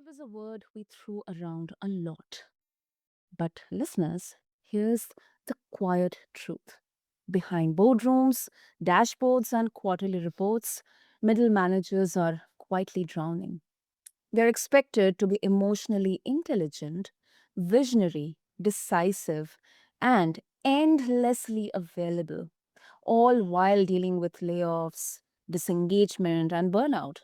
is a word we throw around a lot. But, listeners, here's the quiet truth. Behind boardrooms, dashboards, and quarterly reports, middle managers are quietly drowning. They're expected to be emotionally intelligent, visionary, decisive, and endlessly available, all while dealing with layoffs, disengagement, and burnout.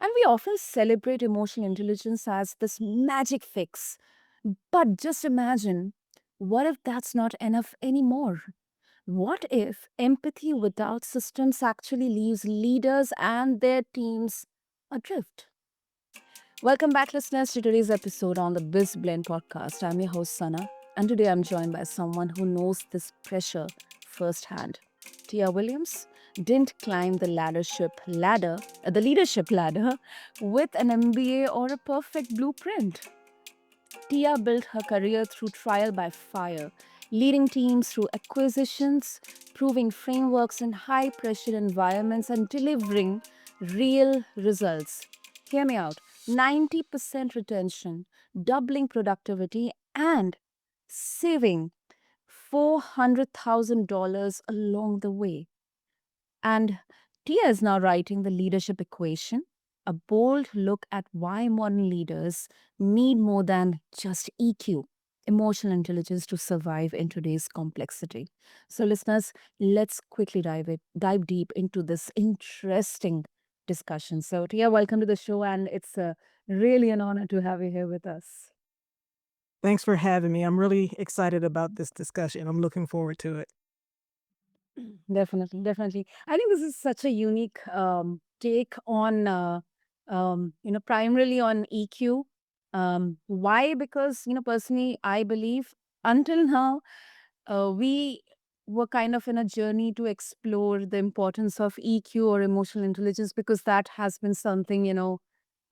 And we often celebrate emotional intelligence as this magic fix. But just imagine, what if that's not enough anymore? What if empathy without systems actually leaves leaders and their teams adrift? Welcome back, listeners, to today's episode on the BizBlend podcast. I'm your host, Sana, and today I'm joined by someone who knows this pressure firsthand. Tia Williams didn't climb the leadership ladder, with an MBA or a perfect blueprint. Tia built her career through trial by fire, leading teams through acquisitions, proving frameworks in high pressure environments, and delivering real results. Hear me out: 90% retention, doubling productivity, and saving $400,000 along the way. And Tia is now writing the leadership equation, a bold look at why modern leaders need more than just EQ, emotional intelligence, to survive in today's complexity. So, listeners, let's quickly dive deep into this interesting discussion. So, Tia, welcome to the show, and it's really an honor to have you here with us. Thanks for having me. I'm really excited about this discussion. I'm looking forward to it. Definitely, definitely. I think this is such a unique take on, primarily on EQ. Why? Because, personally, I believe until now, we were kind of in a journey to explore the importance of EQ or emotional intelligence, because that has been something,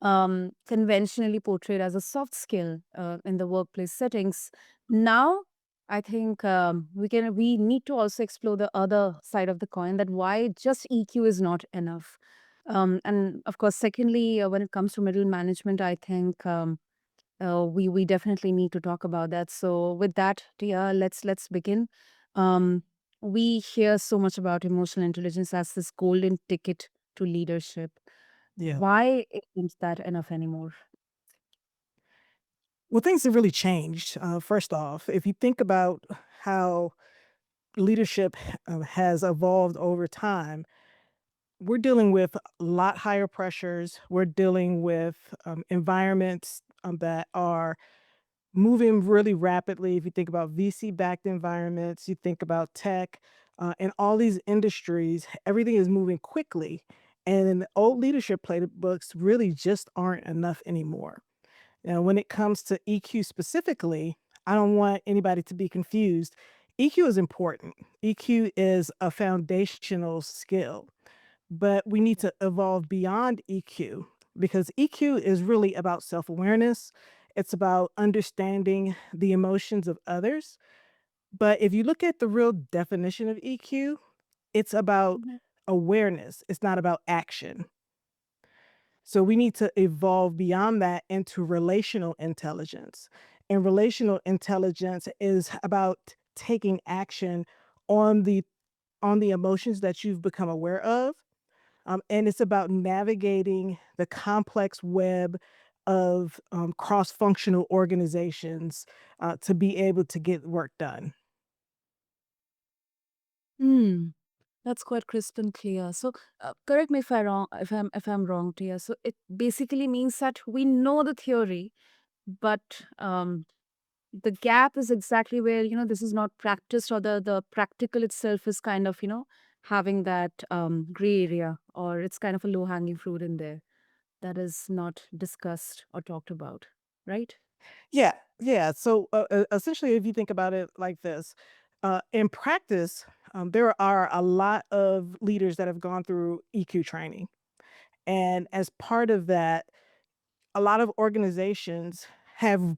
conventionally portrayed as a soft skill in the workplace settings. Now, I think we need to also explore the other side of the coin, that why just EQ is not enough. And of course, secondly, when it comes to middle management, I think we definitely need to talk about that. So with that, Tia, let's begin. Um, we hear so much about emotional intelligence as this golden ticket to leadership. Yeah. Why isn't that enough anymore? Well, things have really changed. First off, if you think about how leadership has evolved over time, we're dealing with a lot higher pressures. We're dealing with environments that are moving really rapidly. If you think about VC backed environments, you think about tech, and all these industries, everything is moving quickly. And the old leadership playbooks really just aren't enough anymore. Now, when it comes to EQ specifically, I don't want anybody to be confused. EQ is important. EQ is a foundational skill, but we need to evolve beyond EQ because EQ is really about self awareness. It's about understanding the emotions of others. But if you look at the real definition of EQ, it's about Mhm. awareness, it's not about action. So we need to evolve beyond that into relational intelligence. And relational intelligence is about taking action on the emotions that you've become aware of. And it's about navigating the complex web of cross-functional organizations to be able to get work done. Hmm. That's quite crisp and clear. So, correct me if I wrong, if I'm wrong, Tia. So it basically means that we know the theory, but the gap is exactly where this is not practiced, or the practical itself is kind of having that gray area, or it's kind of a low hanging fruit in there that is not discussed or talked about, right? Yeah, yeah. So essentially, if you think about it like this, in practice, there are a lot of leaders that have gone through EQ training. And as part of that, a lot of organizations have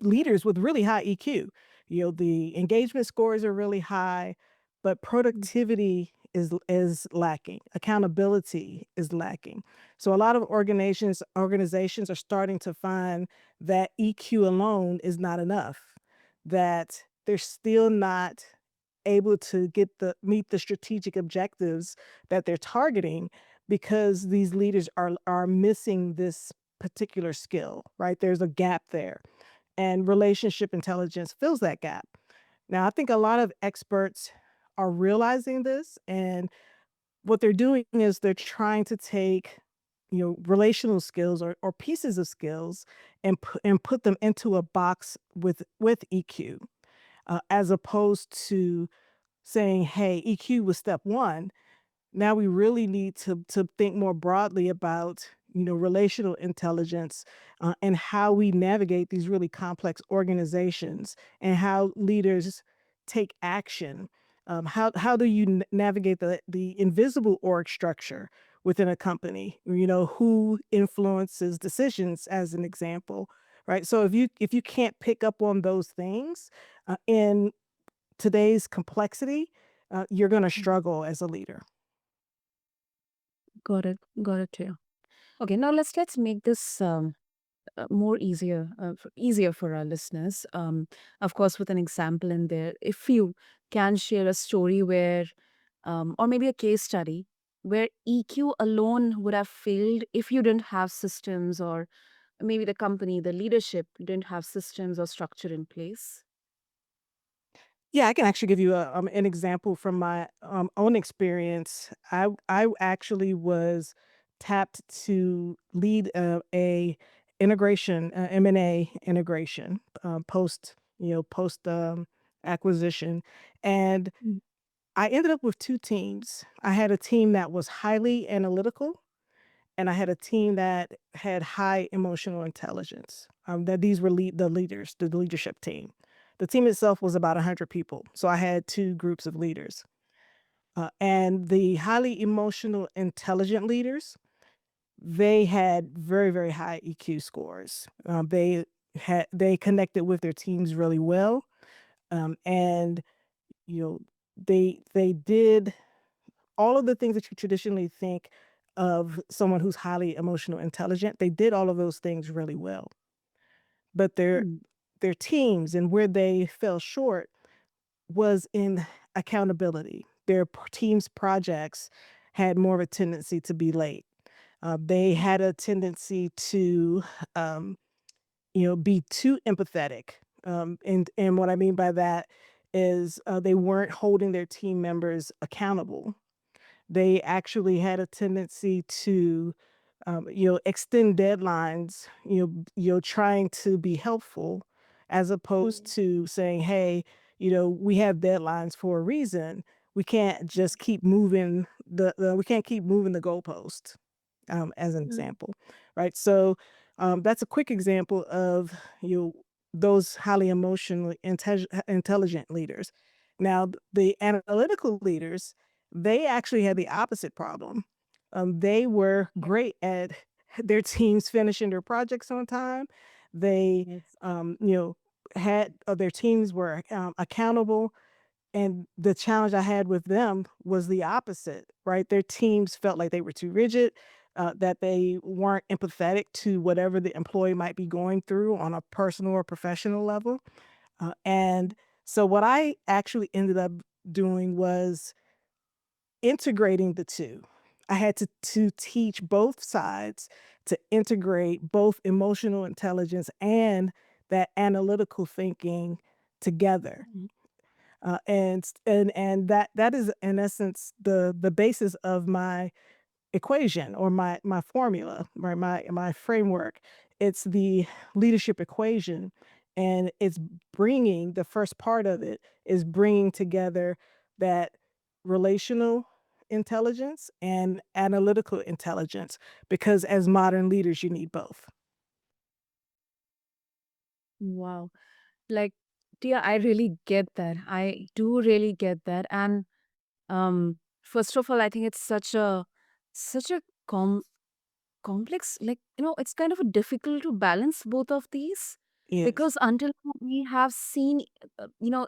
leaders with really high EQ. The engagement scores are really high, but Mm. productivity is lacking. Accountability is lacking. So a lot of organizations are starting to find that EQ alone is not enough, that they're still not able to meet the strategic objectives that they're targeting because these leaders are missing this particular skill, right? There's a gap there, and relationship intelligence fills that gap. Now, I think a lot of experts are realizing this, and what they're doing is they're trying to take, relational skills or pieces of skills and put them into a box with EQ, as opposed to saying, "Hey, EQ was step 1. Now we really need to think more broadly about, relational intelligence, and how we navigate these really complex organizations and how leaders take action. How do you navigate the invisible org structure within a company? Who influences decisions, as an example, right? So if you can't pick up on those things, in today's complexity, you're going to Mhm. struggle as a leader. Got it. Got it too. Okay, now let's make this more easier for our listeners. Of course, with an example in there, if you can share a story where, or maybe a case study where EQ alone would have failed if you didn't have systems, or maybe the company, the leadership didn't have systems or structure in place. Yeah, I can actually give you an example from my own experience. I actually was tapped to lead a integration, M&A integration, post acquisition, and Mm. I ended up with two teams. I had a team that was highly analytical, and I had a team that had high emotional intelligence. That these were the leaders, the leadership team. The team itself was about 100 people, so I had two groups of leaders. And the highly emotional intelligent leaders, they had very, very high EQ scores. They connected with their teams really well, and you know they did all of the things that you traditionally think of someone who's highly emotional intelligent. They did all of those things really well, but Mm. their teams and where they fell short was in accountability. Their team's projects had more of a tendency to be late. They had a tendency to, um, be too empathetic. And what I mean by that is, they weren't holding their team members accountable. They actually had a tendency to, extend deadlines, trying to be helpful as opposed to saying, "Hey, we have deadlines for a reason. We can't just keep moving we can't keep moving the goalpost," as an Mm. example, right? So, that's a quick example of, those highly emotionally intelligent leaders. Now, the analytical leaders, they actually had the opposite problem. They were great at their teams finishing their projects on time. They, Yes. had their teams were accountable, and the challenge I had with them was the opposite, right? Their teams felt like they were too rigid, that they weren't empathetic to whatever the employee might be going through on a personal or professional level. And so what I actually ended up doing was integrating the two. I had to teach both sides to integrate both emotional intelligence and that analytical thinking together. Mhm. And that is in essence the basis of my equation or my formula, right? My framework. It's the leadership equation, and it's bringing the first part of it is bringing together that relational intelligence and analytical intelligence, because as modern leaders you need both. Wow. Like, dear, I really get that. I do really get that. And first of all, I think it's such a complex, like, it's kind of a difficult to balance both of these, Yes. because until now we have seen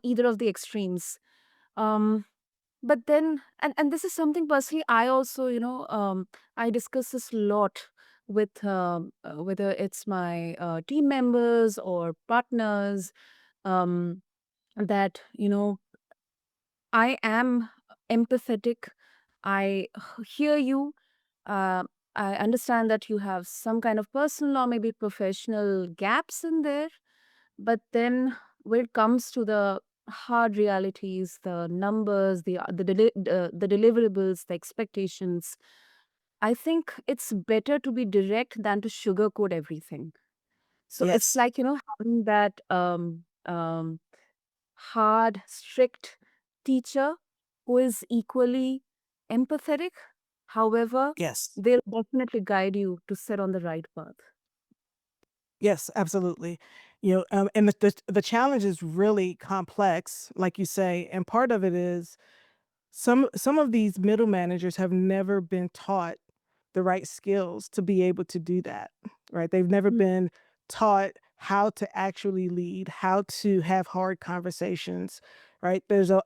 either of the extremes. um But then, and this is something personally I also, I discuss this a lot with whether it's my team members or partners, um, that I am empathetic. I hear you. Uh, I understand that you have some kind of personal or maybe professional gaps in there. But then when it comes to the hard realities, the numbers, the deliverables, the expectations, I think it's better to be direct than to sugarcoat everything. So it's Yes. like, having that hard, strict teacher who is equally empathetic. However, Yes. they'll definitely guide you to set on the right path. Yes, absolutely. And the challenge is really complex, like you say, and part of it is some of these middle managers have never been taught the right skills to be able to do that, right? They've never Mm. been taught how to actually lead, how to have hard conversations, right? There's a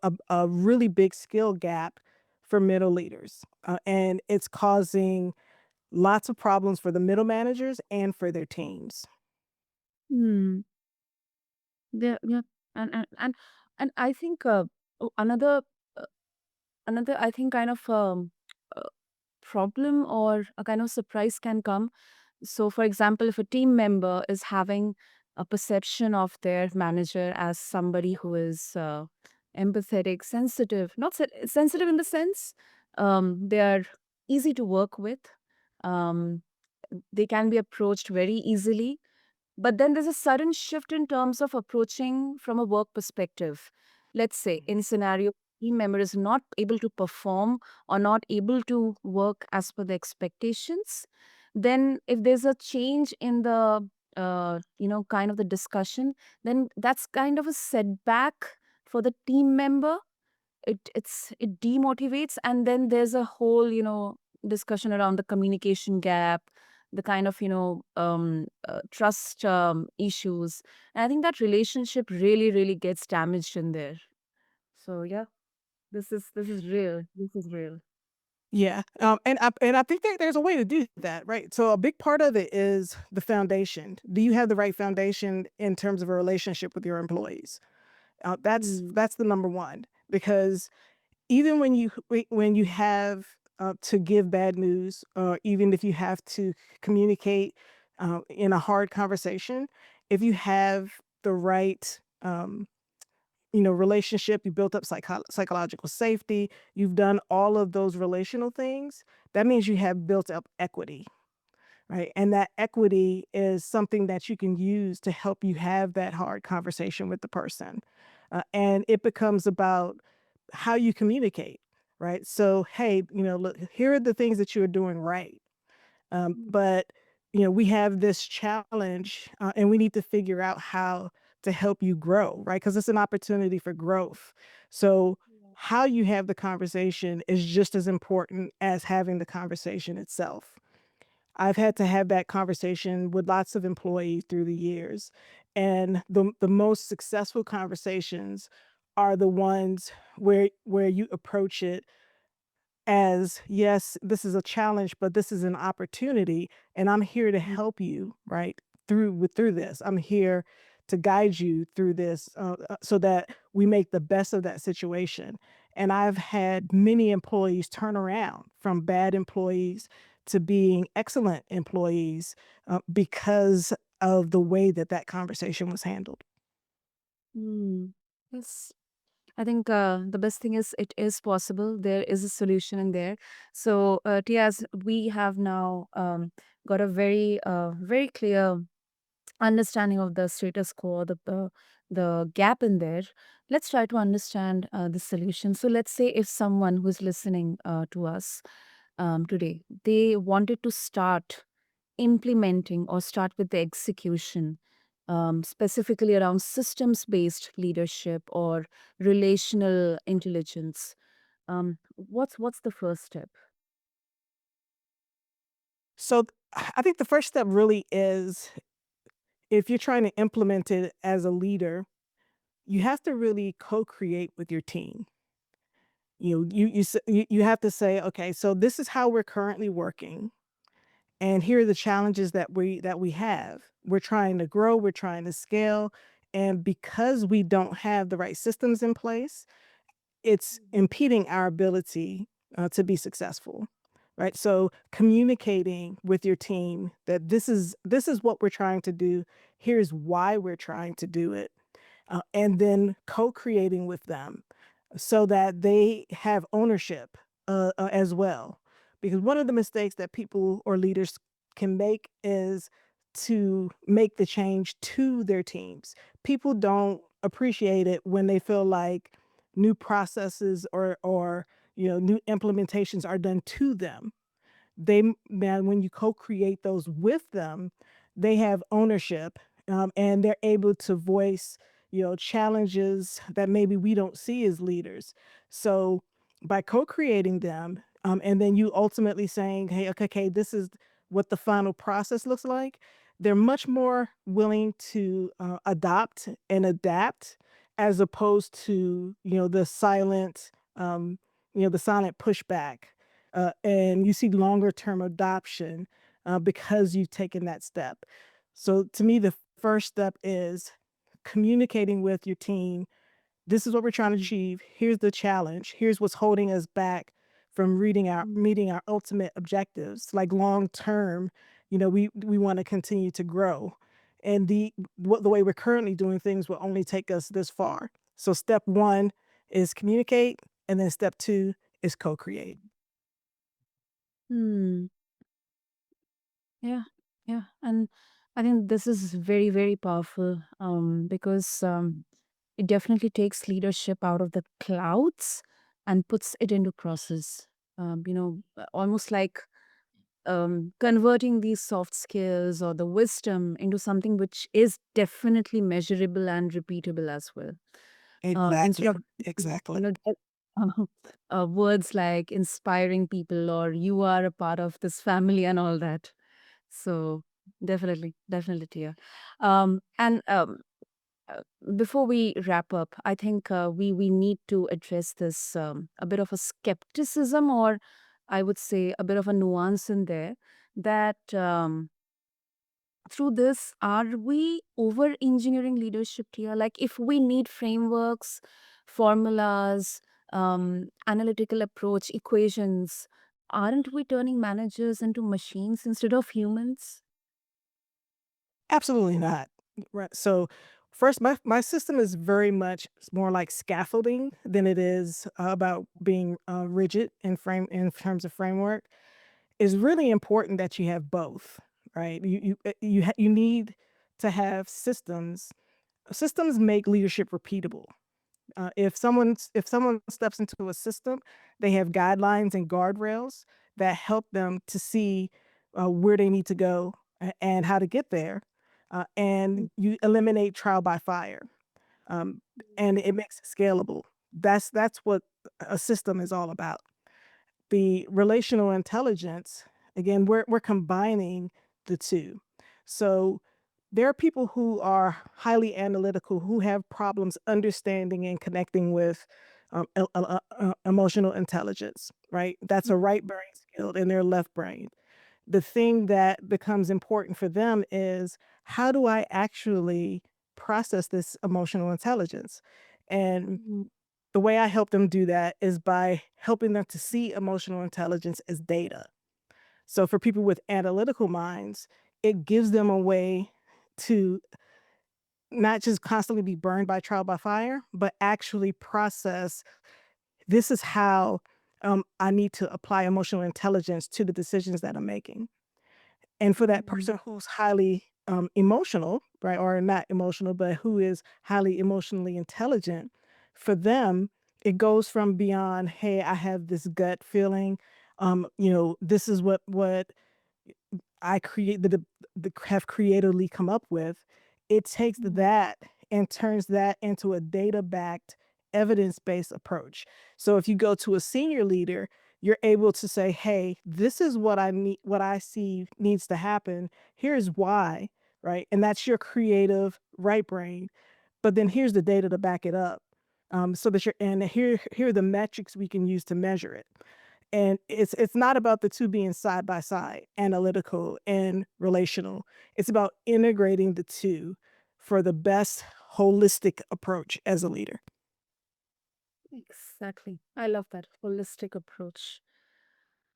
really big skill gap for middle leaders, and it's causing lots of problems for the middle managers and for their teams. Hmm. Yeah, and I think another uh, another I think kind of uh, problem or a kind of surprise can come. So, for example, if a team member is having a perception of their manager as somebody who is empathetic, sensitive, not sensitive in the sense they are easy to work with, um, they can be approached very easily, but then there's a sudden shift in terms of approaching from a work perspective. Let's say Mhm. in scenario team member is not able to perform or not able to work as per the expectations, then if there's a change in the kind of the discussion, then that's kind of a setback for the team member. It demotivates, and then there's a whole discussion around the communication gap, the kind of trust issues, and I think that relationship really really gets damaged in there. So yeah, this is real, this is real. Yeah, and I think that there's a way to do that, right? So a big part of it is the foundation. Do you have the right foundation in terms of a relationship with your employees? Hmm. That's the number one, because even when you have to give bad news, or even if you have to communicate in a hard conversation, if you have the right relationship, you built up psychological safety, you've done all of those relational things, that means you have built up equity, right? And that equity is something that you can use to help you have that hard conversation with the person. And it becomes about how you communicate, right? So, hey, look, here are the things that you're doing right. But we have this challenge, and we need to figure out how to help you grow, right? Because it's an opportunity for growth. So Yeah. how you have the conversation is just as important as having the conversation itself. I've had to have that conversation with lots of employees through the years, and the most successful conversations are the ones where you approach it as, yes, this is a challenge, but this is an opportunity, and I'm here to Mm. help you, right? Through this. I'm here to guide you through this, so that we make the best of that situation. And I've had many employees turn around from bad employees to being excellent employees, because of the way that that conversation was handled. Mm. Yes. I think the best thing is it is possible. There is a solution in there. So, Tia, as we have now got a very clear understanding of the status quo, the gap in there. Let's try to understand the solution. So, let's say if someone who's listening to us today, they wanted to start implementing or start with the execution, specifically around systems based leadership or relational intelligence. What's the first step? So I think the first step really is, if you're trying to implement it as a leader, you have to really co-create with your team. You have to say, "Okay, so this is how we're currently working, and here are the challenges that we have. We're trying to grow, we're trying to scale, and because we don't have the right systems in place, it's impeding our ability, to be successful." Right? So, communicating with your team that this is what we're trying to do, here's why we're trying to do it, and then co-creating with them so that they have ownership, as well. Because one of the mistakes that people or leaders can make is to make the change to their teams. People don't appreciate it when they feel like new processes or new implementations are done to them. Man, when you co-create those with them, they have ownership, and they're able to voice, challenges that maybe we don't see as leaders. So, by co-creating them, and then you ultimately saying, "Hey, okay, this is what the final process looks like," they're much more willing to, adopt and adapt as opposed to, the silent pushback, and you see longer term adoption, because you've taken that step. So to me, the first step is communicating with your team. This is what we're trying to achieve. Here's the challenge. Here's what's holding us back from meeting our ultimate objectives. Like long term, we want to continue to grow. And the way we're currently doing things will only take us this far. So step one is communicate, and then step two is co-create. Hmm. Yeah, yeah, and I think this is very, very powerful, because it definitely takes leadership out of the clouds and puts it into process. Almost like converting these soft skills or the wisdom into something which is definitely measurable and repeatable as well. Instead Exactly, of exactly. just, words like inspiring people or you are a part of this family and all that. So definitely, definitely, Tia. And uh, Before we wrap up, I think we need to address this a bit of a skepticism, or I would say a bit of a nuance in there that through this, are we over engineering leadership here? Like, if we need frameworks, formulas, analytical approach, equations, aren't we turning managers into machines instead of humans? Absolutely not. Right, so, first, my system is very much more like scaffolding than it is about being, rigid in terms of framework. It's really important that you have both, right? You need to have systems. Systems make leadership repeatable. If someone steps into a system, they have guidelines and guardrails that help them to see, where they need to go and how to get there, and you eliminate trial by fire, um, and it makes it scalable. That's what a system is all about. The relational intelligence, again, we're combining the 2. So, there are people who are highly analytical, who have problems understanding and connecting with, emotional intelligence, right? That's a right brain skill in their left brain. The thing that becomes important for them is, how do I actually process this emotional intelligence? And Mhm. the way I help them do that is by helping them to see emotional intelligence as data. So for people with analytical minds, it gives them a way to not just constantly be burned by trial by fire, but actually process, this is how, I need to apply emotional intelligence to the decisions that I'm making. And for that Mhm. person who's highly, emotional, right, or not emotional, but who is highly emotionally intelligent, for them, it goes from beyond, "Hey, I have this gut feeling, this is what I create the have creatively come up with." It takes Mhm. that and turns that into a data-backed, evidence-based approach. So if you go to a senior leader, you're able to say, "Hey, this is what I see needs to happen. Here's why," right? And that's your creative right brain. But then here's the data to back it up. so that you're and here are the metrics we can use to measure it. And it's not about the 2 being side by side, analytical and relational. It's about integrating the 2 for the best holistic approach as a leader. Exactly. I love that holistic approach.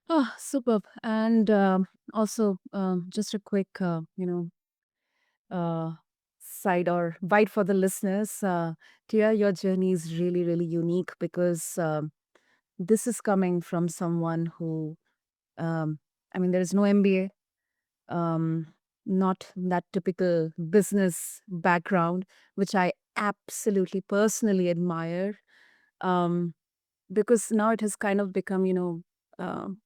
Oh, superb. And also, just a quick, uh, side or bite for the listeners. Tia, your journey is really, really unique because this is coming from someone who, um, I mean, there is no MBA, um, not that typical business background, which I absolutely personally admire. Um, because now it has kind of become, um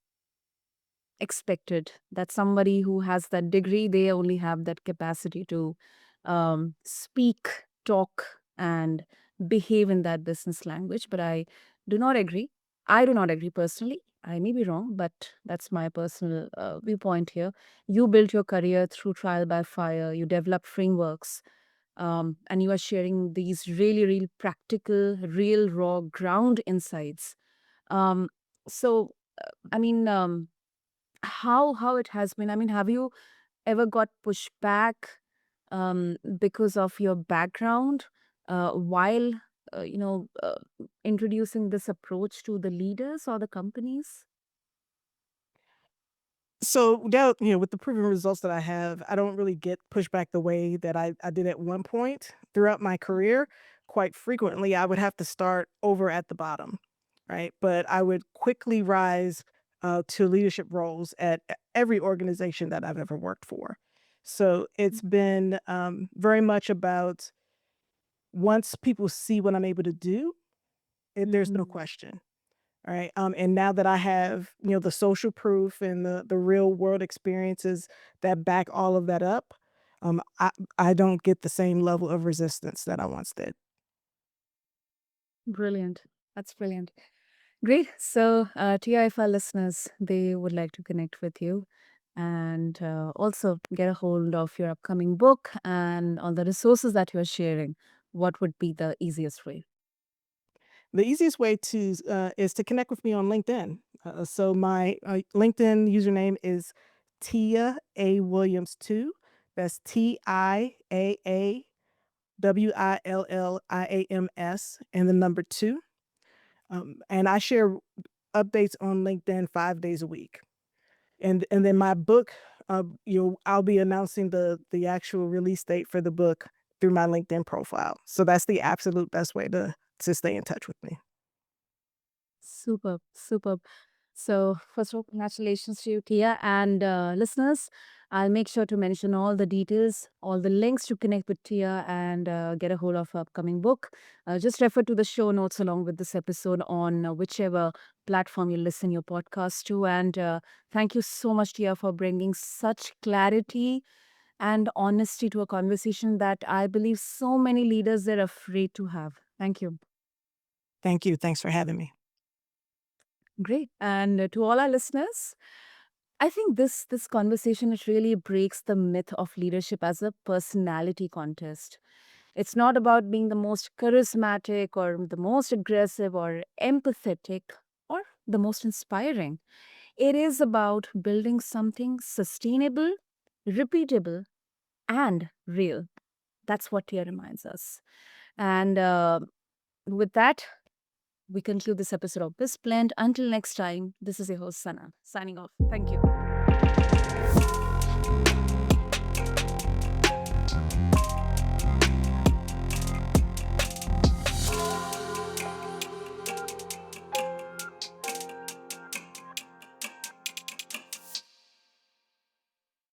expected that somebody who has that degree, they only have that capacity to speak, talk, and behave in that business language. But I do not agree. I do not agree personally. I may be wrong, but that's my personal viewpoint here. You built your career through trial by fire, you developed frameworks, and you are sharing these really, really practical, real, raw, ground insights. Um, so, I mean, how it has been? I mean, have you ever got pushback because of your background while introducing this approach to the leaders or the companies? So now, with the proven results that I have, I don't really get pushback the way that I did at one point throughout my career. Quite frequently, I would have to start over at the bottom, right? But I would quickly rise to leadership roles at every organization that I've ever worked for. So it's been very much about once people see what I'm able to do, there's no Mhm. question. All right. And now that I have, the social proof and the real world experiences that back all of that up, I don't get the same level of resistance that I once did. Brilliant. That's brilliant. Great. So, Tia, if our listeners they would like to connect with you and also get a hold of your upcoming book and all the resources that you are sharing, what would be the easiest way? The easiest way to is to connect with me on LinkedIn. So my LinkedIn username is Tia A Williams 2. That's TIAAWILLIAMS and the number 2. And I share updates on LinkedIn 5 days a week. And then my book, I'll be announcing the actual release date for the book through my LinkedIn profile. So that's the absolute best way to stay in touch with me. Superb, superb. So, first of all, congratulations to you, Tia. And listeners, I'll make sure to mention all the details, all the links to connect with Tia and get a hold of her upcoming book. Just refer to the show notes along with this episode on whichever platform you listen your podcast to. And thank you so much, Tia, for bringing such clarity and honesty to a conversation that I believe so many leaders are afraid to have. Thank you. Thank you. Thanks for having me. Great. And to all our listeners, I think this conversation it really breaks the myth of leadership as a personality contest. It's not about being the most charismatic or the most aggressive or empathetic or the most inspiring. It is about building something sustainable, repeatable, and real. That's what Tia reminds us. And with that, we conclude this episode of BizBlend. Until next time, this is your host Sana signing off. Thank you.